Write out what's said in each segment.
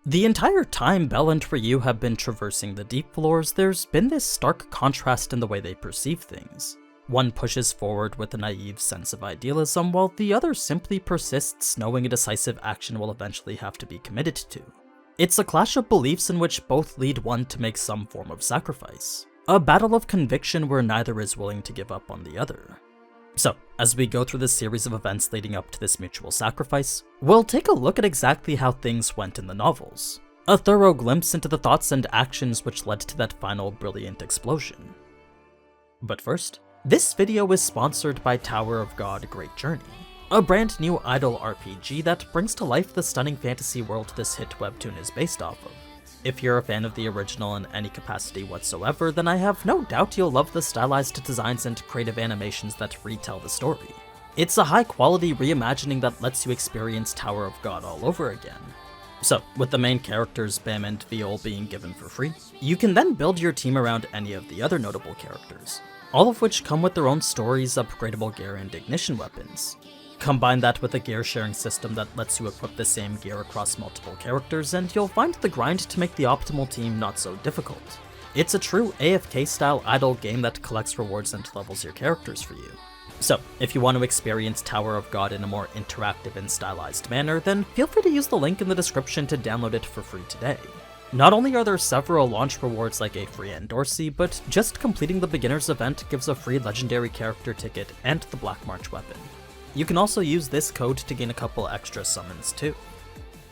The entire time Belle and Ryuu have been traversing the deep floors, there's been this stark contrast in the way they perceive things. One pushes forward with a naive sense of idealism, while the other simply persists knowing a decisive action will eventually have to be committed to. It's a clash of beliefs in which both lead one to make some form of sacrifice. A battle of conviction where neither is willing to give up on the other. So, as we go through this series of events leading up to this mutual sacrifice, we'll take a look at exactly how things went in the novels. A thorough glimpse into the thoughts and actions which led to that final brilliant explosion. But first, this video is sponsored by Tower of God Great Journey, a brand new idle RPG that brings to life the stunning fantasy world this hit webtoon is based off of. If you're a fan of the original in any capacity whatsoever, then I have no doubt you'll love the stylized designs and creative animations that retell the story. It's a high-quality reimagining that lets you experience Tower of God all over again. So, with the main characters Bam and Viol being given for free, you can then build your team around any of the other notable characters, all of which come with their own stories, upgradable gear, and ignition weapons. Combine that with a gear sharing system that lets you equip the same gear across multiple characters, and you'll find the grind to make the optimal team not so difficult. It's a true AFK-style idle game that collects rewards and levels your characters for you. So, if you want to experience Tower of God in a more interactive and stylized manner, then feel free to use the link in the description to download it for free today. Not only are there several launch rewards like a free Endorsey, but just completing the beginner's event gives a free legendary character ticket and the Black March weapon. You can also use this code to gain a couple extra summons too.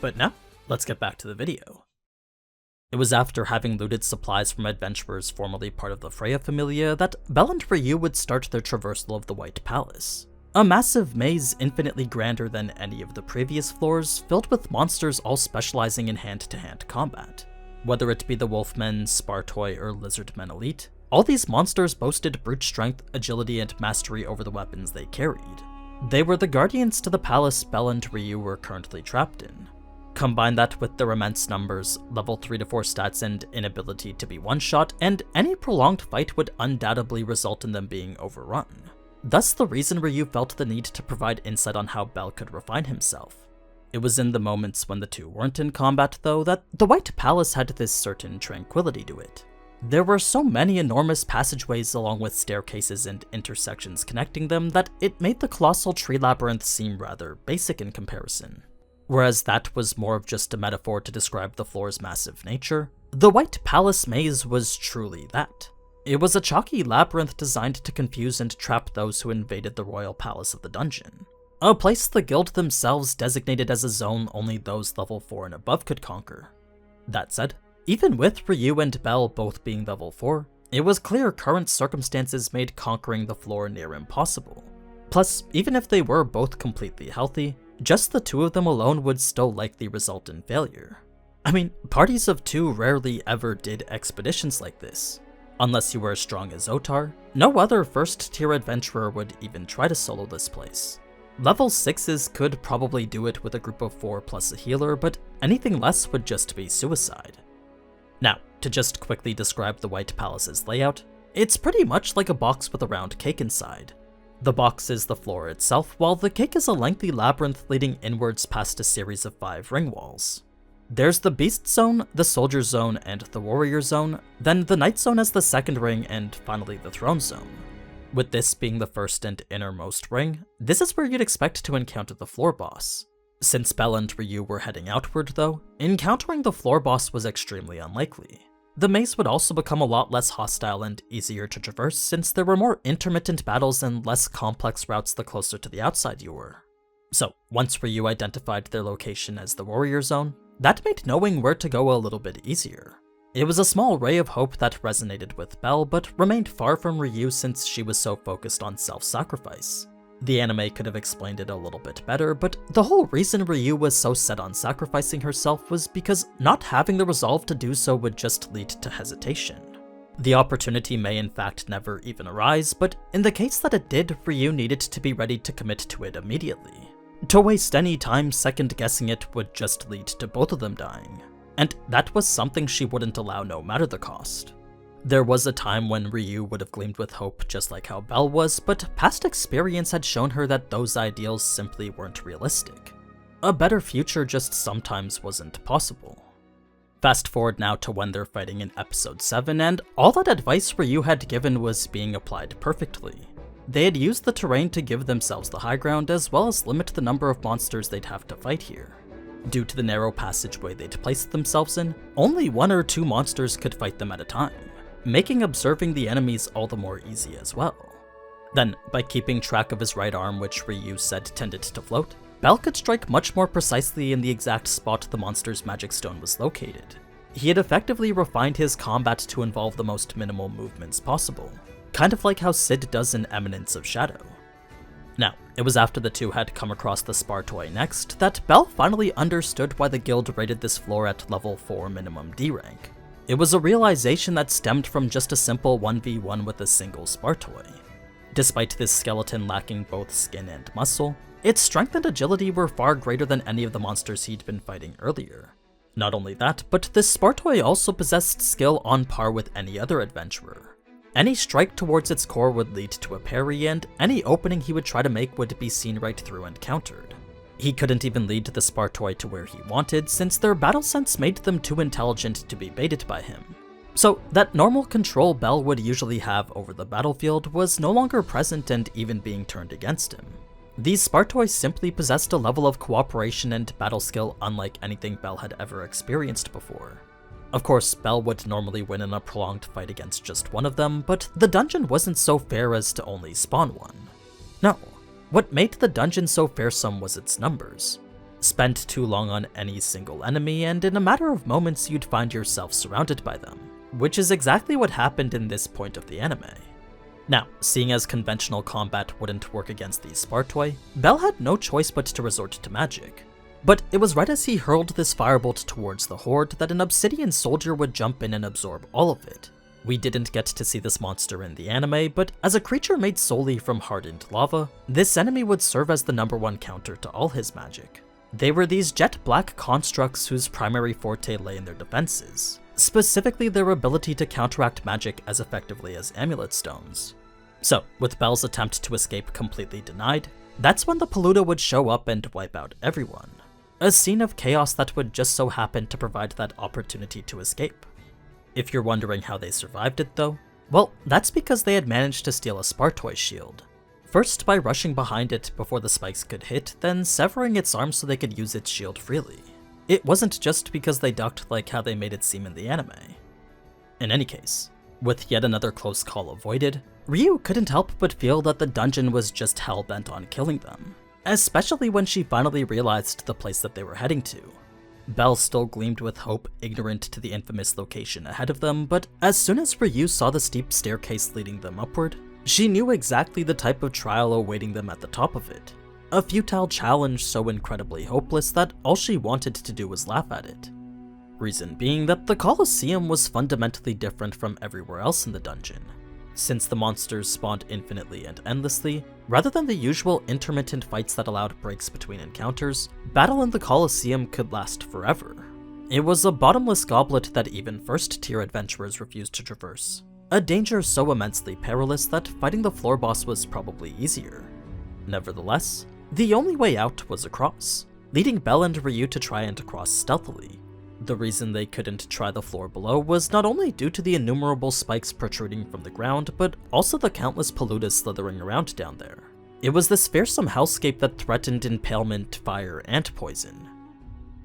But now, let's get back to the video. It was after having looted supplies from adventurers formerly part of the Freya Familia that Belle and Ryuu would start their traversal of the White Palace. A massive maze infinitely grander than any of the previous floors, filled with monsters all specializing in hand-to-hand combat. Whether it be the Wolfmen, Spartoi, or Lizardmen Elite, all these monsters boasted brute strength, agility, and mastery over the weapons they carried. They were the guardians to the palace Belle and Ryuu were currently trapped in. Combine that with their immense numbers, level 3 to 4 stats, and inability to be one-shot, and any prolonged fight would undoubtedly result in them being overrun. Thus the reason Ryuu felt the need to provide insight on how Belle could refine himself. It was in the moments when the two weren't in combat though that the White Palace had this certain tranquility to it. There were so many enormous passageways along with staircases and intersections connecting them that it made the colossal tree labyrinth seem rather basic in comparison. Whereas that was more of just a metaphor to describe the floor's massive nature, the White Palace maze was truly that. It was a chalky labyrinth designed to confuse and trap those who invaded the royal palace of the dungeon. A place the guild themselves designated as a zone only those level 4 and above could conquer. That said, even with Ryuu and Belle both being level 4, it was clear current circumstances made conquering the floor near impossible. Plus, even if they were both completely healthy, just the two of them alone would still likely result in failure. I mean, parties of two rarely ever did expeditions like this. Unless you were as strong as Otar, no other first-tier adventurer would even try to solo this place. Level 6s could probably do it with a group of 4 plus a healer, but anything less would just be suicide. Now, to just quickly describe the White Palace's layout, it's pretty much like a box with a round cake inside. The box is the floor itself, while the cake is a lengthy labyrinth leading inwards past a series of 5 ring walls. There's the Beast Zone, the Soldier Zone, and the Warrior Zone, then the Knight Zone as the second ring, and finally the Throne Zone. With this being the first and innermost ring, this is where you'd expect to encounter the floor boss. Since Belle and Ryuu were heading outward though, encountering the floor boss was extremely unlikely. The maze would also become a lot less hostile and easier to traverse since there were more intermittent battles and less complex routes the closer to the outside you were. So, once Ryuu identified their location as the Warrior Zone, that made knowing where to go a little bit easier. It was a small ray of hope that resonated with Belle, but remained far from Ryuu since she was so focused on self-sacrifice. The anime could have explained it a little bit better, but the whole reason Ryuu was so set on sacrificing herself was because not having the resolve to do so would just lead to hesitation. The opportunity may in fact never even arise, but in the case that it did, Ryuu needed to be ready to commit to it immediately. To waste any time second-guessing it would just lead to both of them dying, and that was something she wouldn't allow no matter the cost. There was a time when Ryuu would have gleamed with hope just like how Belle was, but past experience had shown her that those ideals simply weren't realistic. A better future just sometimes wasn't possible. Fast forward now to when they're fighting in episode 7, and all that advice Ryuu had given was being applied perfectly. They had used the terrain to give themselves the high ground, as well as limit the number of monsters they'd have to fight here. Due to the narrow passageway they'd placed themselves in, only 1 or 2 monsters could fight them at a time, making observing the enemies all the more easy as well. Then, by keeping track of his right arm, which Ryuu said tended to float, Bell could strike much more precisely in the exact spot the monster's magic stone was located. He had effectively refined his combat to involve the most minimal movements possible, kind of like how Sid does in Eminence of Shadow. Now, it was after the two had come across the Spartoi next that Bell finally understood why the guild rated this floor at level 4 minimum D rank. It was a realization that stemmed from just a simple 1v1 with a single Spartoi. Despite this skeleton lacking both skin and muscle, its strength and agility were far greater than any of the monsters he'd been fighting earlier. Not only that, but this Spartoi also possessed skill on par with any other adventurer. Any strike towards its core would lead to a parry, and any opening he would try to make would be seen right through and countered. He couldn't even lead the Spartoi to where he wanted, since their battle sense made them too intelligent to be baited by him. So that normal control Bell would usually have over the battlefield was no longer present and even being turned against him. These Spartoi simply possessed a level of cooperation and battle skill unlike anything Bell had ever experienced before. Of course, Bell would normally win in a prolonged fight against just one of them, but the dungeon wasn't so fair as to only spawn one. No, what made the dungeon so fearsome was its numbers. Spend too long on any single enemy, and in a matter of moments you'd find yourself surrounded by them, which is exactly what happened in this point of the anime. Now, seeing as conventional combat wouldn't work against these Spartoi, Bell had no choice but to resort to magic. But it was right as he hurled this firebolt towards the horde that an obsidian soldier would jump in and absorb all of it. We didn't get to see this monster in the anime, but as a creature made solely from hardened lava, this enemy would serve as the #1 counter to all his magic. They were these jet black constructs whose primary forte lay in their defenses, specifically their ability to counteract magic as effectively as amulet stones. So, with Bell's attempt to escape completely denied, that's when the Paluda would show up and wipe out everyone. A scene of chaos that would just so happen to provide that opportunity to escape. If you're wondering how they survived it though, well, that's because they had managed to steal a Spartoi shield. First by rushing behind it before the spikes could hit, then severing its arms so they could use its shield freely. It wasn't just because they ducked like how they made it seem in the anime. In any case, with yet another close call avoided, Ryuu couldn't help but feel that the dungeon was just hell-bent on killing them, especially when she finally realized the place that they were heading to. Bell still gleamed with hope, ignorant to the infamous location ahead of them, but as soon as Ryuu saw the steep staircase leading them upward, she knew exactly the type of trial awaiting them at the top of it. A futile challenge so incredibly hopeless that all she wanted to do was laugh at it. Reason being that the Colosseum was fundamentally different from everywhere else in the dungeon. Since the monsters spawned infinitely and endlessly, rather than the usual intermittent fights that allowed breaks between encounters, battle in the Colosseum could last forever. It was a bottomless goblet that even first-tier adventurers refused to traverse, a danger so immensely perilous that fighting the floor boss was probably easier. Nevertheless, the only way out was across, leading Bell and Ryuu to try and cross stealthily. The reason they couldn't try the floor below was not only due to the innumerable spikes protruding from the ground, but also the countless Paludas slithering around down there. It was this fearsome hellscape that threatened impalement, fire, and poison.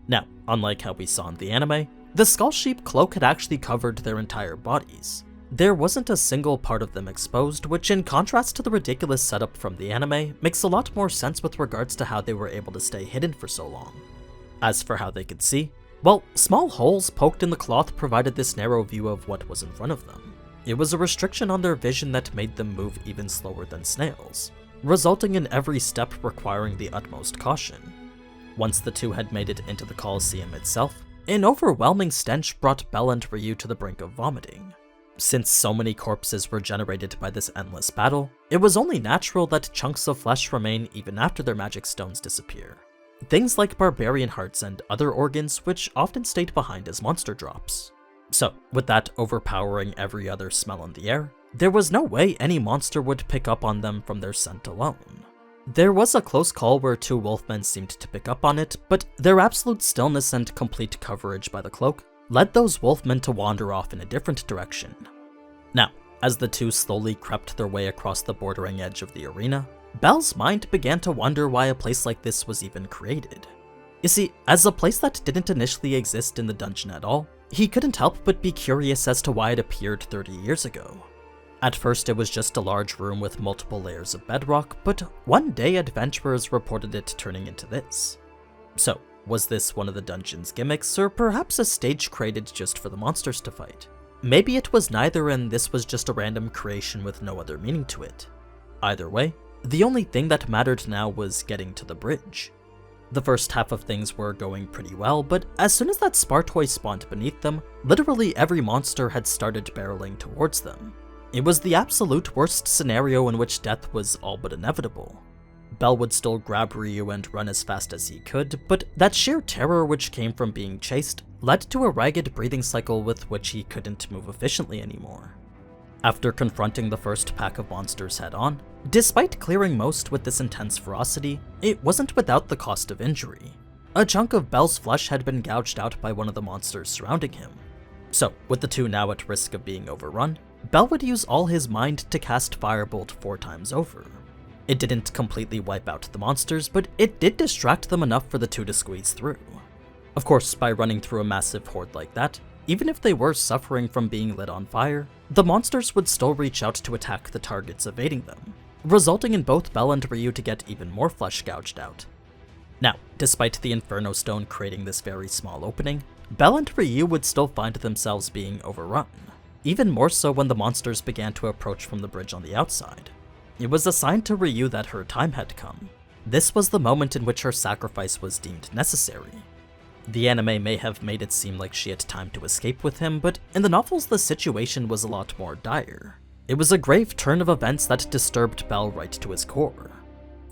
Now, unlike how we saw in the anime, the Skull Sheep cloak had actually covered their entire bodies. There wasn't a single part of them exposed, which in contrast to the ridiculous setup from the anime, makes a lot more sense with regards to how they were able to stay hidden for so long. As for how they could see, well, small holes poked in the cloth provided this narrow view of what was in front of them. It was a restriction on their vision that made them move even slower than snails, resulting in every step requiring the utmost caution. Once the two had made it into the Colosseum itself, an overwhelming stench brought Bell and Ryuu to the brink of vomiting. Since so many corpses were generated by this endless battle, it was only natural that chunks of flesh remain even after their magic stones disappear. Things like barbarian hearts and other organs which often stayed behind as monster drops. So, with that overpowering every other smell in the air, there was no way any monster would pick up on them from their scent alone. There was a close call where 2 wolfmen seemed to pick up on it, but their absolute stillness and complete coverage by the cloak led those wolfmen to wander off in a different direction. Now, as the two slowly crept their way across the bordering edge of the arena, Bel's mind began to wonder why a place like this was even created. You see, as a place that didn't initially exist in the dungeon at all, he couldn't help but be curious as to why it appeared 30 years ago. At first it was just a large room with multiple layers of bedrock, but one day adventurers reported it turning into this. So, was this one of the dungeon's gimmicks, or perhaps a stage created just for the monsters to fight? Maybe it was neither and this was just a random creation with no other meaning to it. Either way, the only thing that mattered now was getting to the bridge. The first half of things were going pretty well, but as soon as that Spartoy spawned beneath them, literally every monster had started barreling towards them. It was the absolute worst scenario in which death was all but inevitable. Bel would still grab Ryuu and run as fast as he could, but that sheer terror which came from being chased led to a ragged breathing cycle with which he couldn't move efficiently anymore. After confronting the first pack of monsters head-on, despite clearing most with this intense ferocity, it wasn't without the cost of injury. A chunk of Bel's flesh had been gouged out by one of the monsters surrounding him. So, with the two now at risk of being overrun, Bel would use all his mind to cast Firebolt 4 times over. It didn't completely wipe out the monsters, but it did distract them enough for the two to squeeze through. Of course, by running through a massive horde like that, even if they were suffering from being lit on fire, the monsters would still reach out to attack the targets evading them, resulting in both Bel and Ryuu to get even more flesh gouged out. Now, despite the Inferno Stone creating this very small opening, Bel and Ryuu would still find themselves being overrun, even more so when the monsters began to approach from the bridge on the outside. It was a sign to Ryuu that her time had come. This was the moment in which her sacrifice was deemed necessary. The anime may have made it seem like she had time to escape with him, but in the novels the situation was a lot more dire. It was a grave turn of events that disturbed Bel right to his core.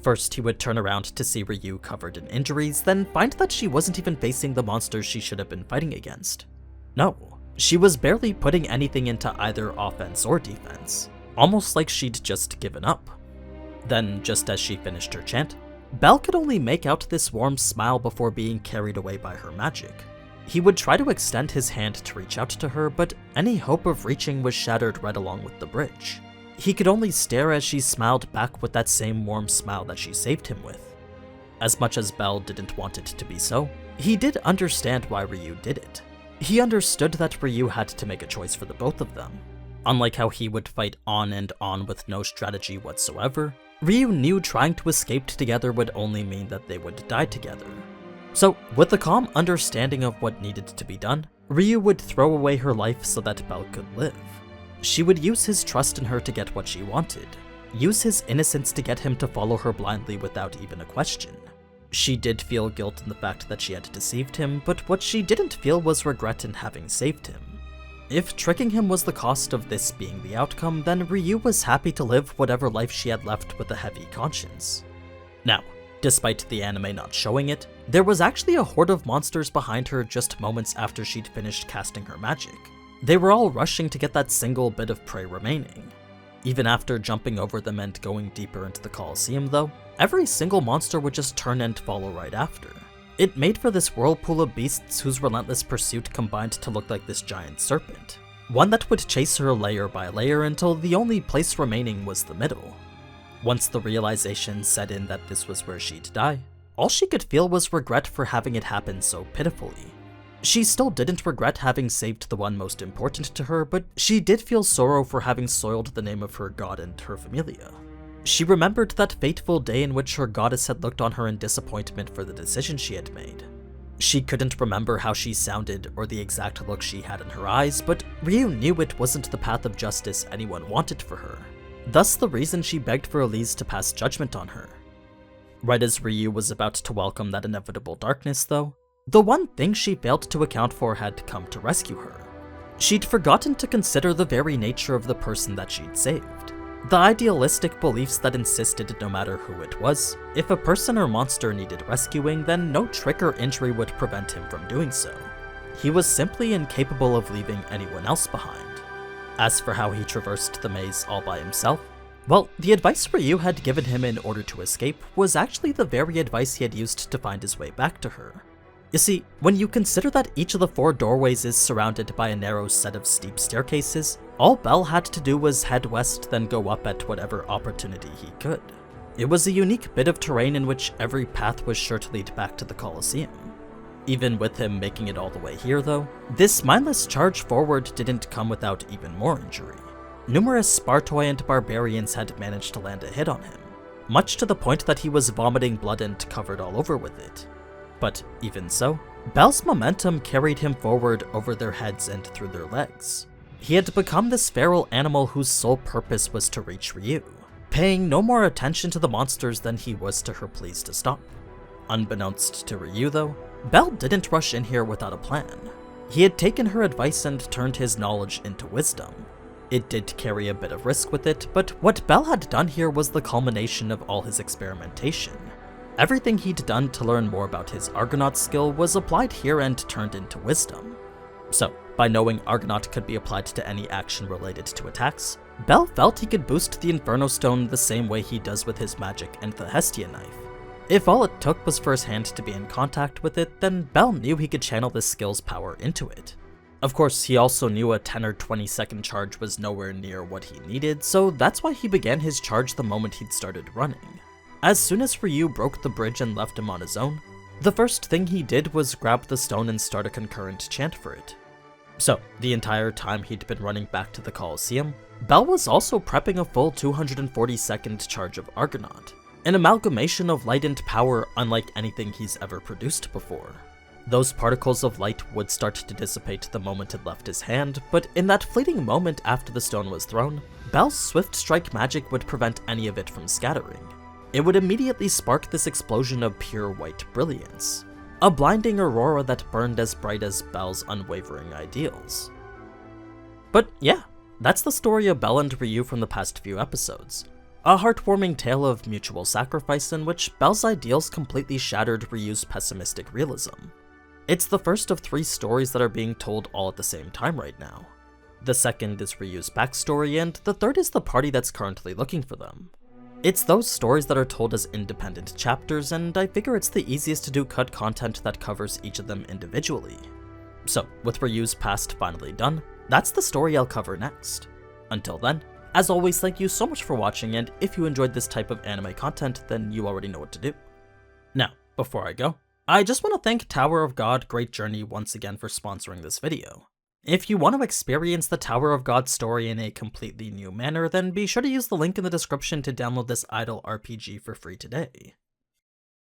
First, he would turn around to see Ryuu covered in injuries, then find that she wasn't even facing the monsters she should have been fighting against. No, she was barely putting anything into either offense or defense, almost like she'd just given up. Then, just as she finished her chant, Bel could only make out this warm smile before being carried away by her magic. He would try to extend his hand to reach out to her, but any hope of reaching was shattered right along with the bridge. He could only stare as she smiled back with that same warm smile that she saved him with. As much as Bel didn't want it to be so, he did understand why Ryuu did it. He understood that Ryuu had to make a choice for the both of them. Unlike how he would fight on and on with no strategy whatsoever, Ryuu knew trying to escape together would only mean that they would die together. So, with the calm understanding of what needed to be done, Ryuu would throw away her life so that Bel could live. She would use his trust in her to get what she wanted, use his innocence to get him to follow her blindly without even a question. She did feel guilt in the fact that she had deceived him, but what she didn't feel was regret in having saved him. If tricking him was the cost of this being the outcome, then Ryuu was happy to live whatever life she had left with a heavy conscience. Now, despite the anime not showing it, there was actually a horde of monsters behind her just moments after she'd finished casting her magic. They were all rushing to get that single bit of prey remaining. Even after jumping over them and going deeper into the Colosseum though, every single monster would just turn and follow right after. It made for this whirlpool of beasts whose relentless pursuit combined to look like this giant serpent, one that would chase her layer by layer until the only place remaining was the middle. Once the realization set in that this was where she'd die, all she could feel was regret for having it happen so pitifully. She still didn't regret having saved the one most important to her, but she did feel sorrow for having soiled the name of her god and her familia. She remembered that fateful day in which her goddess had looked on her in disappointment for the decision she had made. She couldn't remember how she sounded or the exact look she had in her eyes, but Ryuu knew it wasn't the path of justice anyone wanted for her. Thus the reason she begged for Elise to pass judgment on her. Right as Ryuu was about to welcome that inevitable darkness though, the one thing she failed to account for had come to rescue her. She'd forgotten to consider the very nature of the person that she'd saved. The idealistic beliefs that insisted no matter who it was, if a person or monster needed rescuing, then no trick or injury would prevent him from doing so. He was simply incapable of leaving anyone else behind. As for how he traversed the maze all by himself, well, the advice Ryuu had given him in order to escape was actually the very advice he had used to find his way back to her. You see, when you consider that each of the 4 doorways is surrounded by a narrow set of steep staircases, all Bell had to do was head west, then go up at whatever opportunity he could. It was a unique bit of terrain in which every path was sure to lead back to the Colosseum. Even with him making it all the way here though, this mindless charge forward didn't come without even more injury. Numerous Spartoi and barbarians had managed to land a hit on him, much to the point that he was vomiting blood and covered all over with it. But even so, Bell's momentum carried him forward over their heads and through their legs. He had become this feral animal whose sole purpose was to reach Ryuu, paying no more attention to the monsters than he was to her pleas to stop. Unbeknownst to Ryuu though, Bell didn't rush in here without a plan. He had taken her advice and turned his knowledge into wisdom. It did carry a bit of risk with it, but what Bell had done here was the culmination of all his experimentation. Everything he'd done to learn more about his Argonaut skill was applied here and turned into wisdom. So, by knowing Argonaut could be applied to any action related to attacks, Bell felt he could boost the Inferno Stone the same way he does with his magic and the Hestia knife. If all it took was for his hand to be in contact with it, then Bell knew he could channel this skill's power into it. Of course, he also knew a 10 or 20 second charge was nowhere near what he needed, so that's why he began his charge the moment he'd started running. As soon as Ryuu broke the bridge and left him on his own, the first thing he did was grab the stone and start a concurrent chant for it. So, the entire time he'd been running back to the Colosseum, Bell was also prepping a full 240 second charge of Argonaut, an amalgamation of light and power unlike anything he's ever produced before. Those particles of light would start to dissipate the moment it left his hand, but in that fleeting moment after the stone was thrown, Bell's Swift Strike magic would prevent any of it from scattering. It would immediately spark this explosion of pure white brilliance, a blinding aurora that burned as bright as Bell's unwavering ideals. But yeah, that's the story of Bell and Ryuu from the past few episodes. A heartwarming tale of mutual sacrifice in which Bell's ideals completely shattered Ryuu's pessimistic realism. It's the first of 3 stories that are being told all at the same time right now. The second is Ryuu's backstory, and the third is the party that's currently looking for them. It's those stories that are told as independent chapters, and I figure it's the easiest to do cut content that covers each of them individually. So, with Ryuu's past finally done, that's the story I'll cover next. Until then, as always, thank you so much for watching, and if you enjoyed this type of anime content, then you already know what to do. Now, before I go, I just want to thank Tower of God Great Journey once again for sponsoring this video. If you want to experience the Tower of God story in a completely new manner, then be sure to use the link in the description to download this idle RPG for free today.